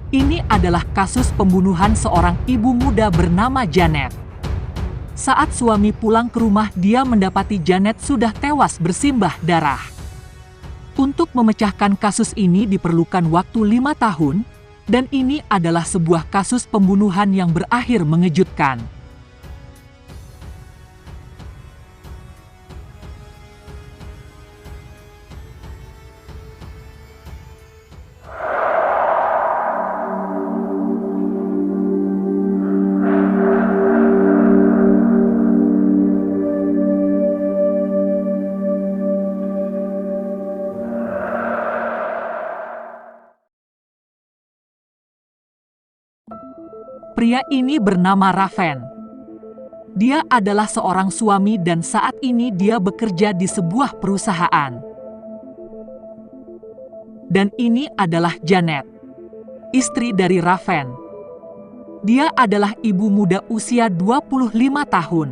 Ini adalah kasus pembunuhan seorang ibu muda bernama Janet. Saat suami pulang ke rumah, dia mendapati Janet sudah tewas bersimbah darah. Untuk memecahkan kasus ini diperlukan waktu 5 tahun, dan ini adalah sebuah kasus pembunuhan yang berakhir mengejutkan. Pria ini bernama Raven. Dia adalah seorang suami dan saat ini dia bekerja di sebuah perusahaan. Dan ini adalah Janet, istri dari Raven. Dia adalah ibu muda usia 25 tahun.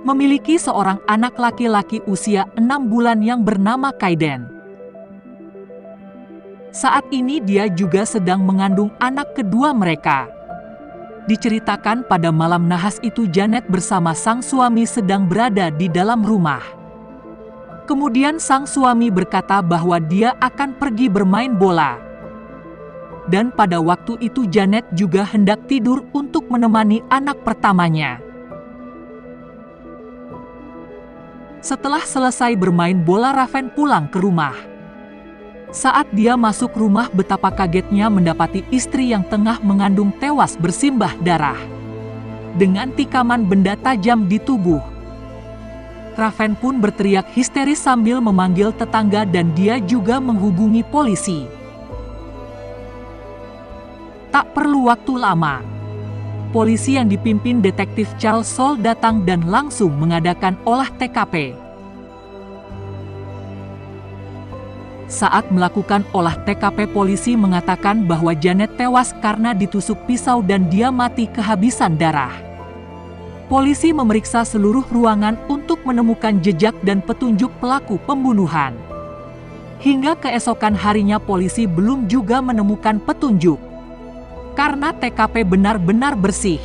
Memiliki seorang anak laki-laki usia 6 bulan yang bernama Kaiden. Saat ini dia juga sedang mengandung anak kedua mereka. Diceritakan pada malam nahas itu Janet bersama sang suami sedang berada di dalam rumah. Kemudian sang suami berkata bahwa dia akan pergi bermain bola. Dan pada waktu itu Janet juga hendak tidur untuk menemani anak pertamanya. Setelah selesai bermain bola, Raven pulang ke rumah. Saat dia masuk rumah, betapa kagetnya mendapati istri yang tengah mengandung tewas bersimbah darah, dengan tikaman benda tajam di tubuh. Raven pun berteriak histeris sambil memanggil tetangga dan dia juga menghubungi polisi. Tak perlu waktu lama, polisi yang dipimpin detektif Charles Soule datang dan langsung mengadakan olah TKP. Saat melakukan olah TKP, polisi mengatakan bahwa Janet tewas karena ditusuk pisau dan dia mati kehabisan darah. Polisi memeriksa seluruh ruangan untuk menemukan jejak dan petunjuk pelaku pembunuhan. Hingga keesokan harinya polisi belum juga menemukan petunjuk, karena TKP benar-benar bersih.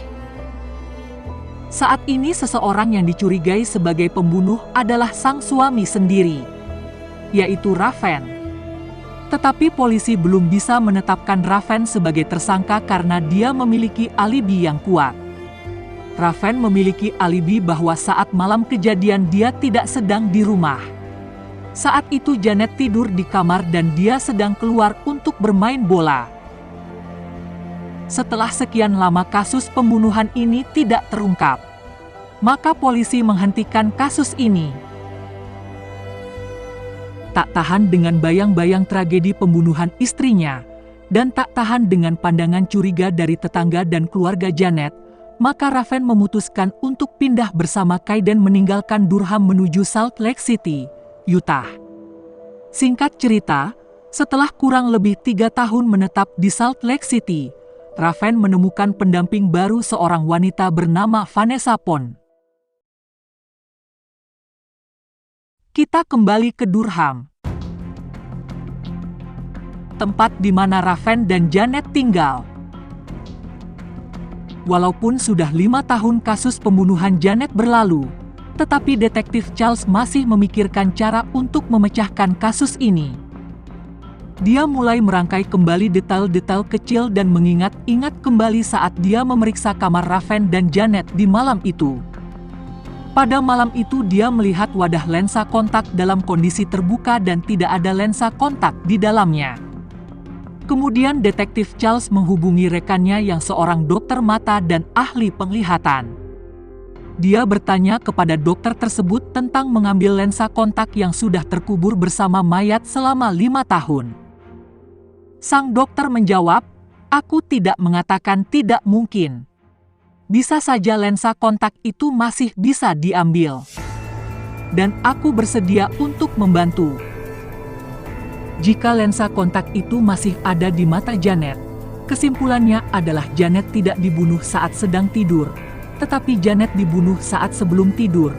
Saat ini seseorang yang dicurigai sebagai pembunuh adalah sang suami sendiri, yaitu Raven. Tetapi polisi belum bisa menetapkan Raven sebagai tersangka karena dia memiliki alibi yang kuat. Raven memiliki alibi bahwa saat malam kejadian dia tidak sedang di rumah. Saat itu Janet tidur di kamar dan dia sedang keluar untuk bermain bola. Setelah sekian lama kasus pembunuhan ini tidak terungkap, maka polisi menghentikan kasus ini. Tak tahan dengan bayang-bayang tragedi pembunuhan istrinya, dan tak tahan dengan pandangan curiga dari tetangga dan keluarga Janet, maka Raven memutuskan untuk pindah bersama Kaiden meninggalkan Durham menuju Salt Lake City, Utah. Singkat cerita, setelah kurang lebih 3 tahun menetap di Salt Lake City, Raven menemukan pendamping baru, seorang wanita bernama Vanessa Pond. Kita kembali ke Durham, tempat di mana Raven dan Janet tinggal. Walaupun sudah 5 tahun kasus pembunuhan Janet berlalu, tetapi detektif Charles masih memikirkan cara untuk memecahkan kasus ini. Dia mulai merangkai kembali detail-detail kecil dan mengingat-ingat kembali saat dia memeriksa kamar Raven dan Janet di malam itu. Pada malam itu dia melihat wadah lensa kontak dalam kondisi terbuka dan tidak ada lensa kontak di dalamnya. Kemudian detektif Charles menghubungi rekannya yang seorang dokter mata dan ahli penglihatan. Dia bertanya kepada dokter tersebut tentang mengambil lensa kontak yang sudah terkubur bersama mayat selama 5 tahun. Sang dokter menjawab, "Aku tidak mengatakan tidak mungkin. Bisa saja lensa kontak itu masih bisa diambil. Dan aku bersedia untuk membantu." Jika lensa kontak itu masih ada di mata Janet, kesimpulannya adalah Janet tidak dibunuh saat sedang tidur, tetapi Janet dibunuh saat sebelum tidur,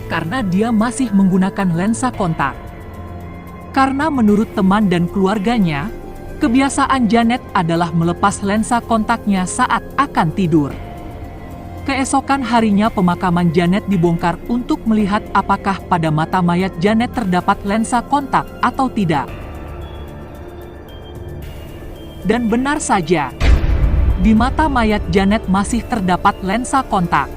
karena dia masih menggunakan lensa kontak. Karena menurut teman dan keluarganya, Kebiasaan Janet adalah melepas lensa kontaknya saat akan tidur. Keesokan harinya pemakaman Janet dibongkar untuk melihat apakah pada mata mayat Janet terdapat lensa kontak atau tidak. Dan benar saja, di mata mayat Janet masih terdapat lensa kontak.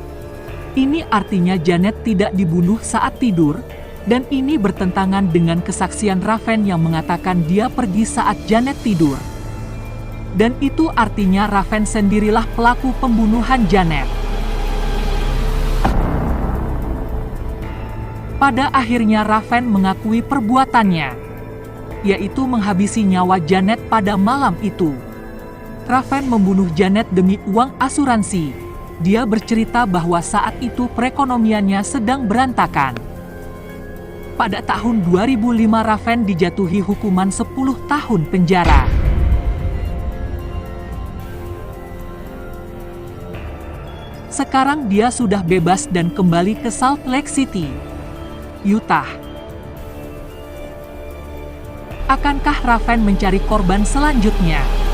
Ini artinya Janet tidak dibunuh saat tidur, dan ini bertentangan dengan kesaksian Raven yang mengatakan dia pergi saat Janet tidur. Dan itu artinya Raven sendirilah pelaku pembunuhan Janet. Pada akhirnya Raven mengakui perbuatannya, yaitu menghabisi nyawa Janet pada malam itu. Raven membunuh Janet demi uang asuransi. Dia bercerita bahwa saat itu perekonomiannya sedang berantakan. Pada tahun 2005 Raven dijatuhi hukuman 10 tahun penjara. Sekarang dia sudah bebas dan kembali ke Salt Lake City, Utah. Akankah Raven mencari korban selanjutnya?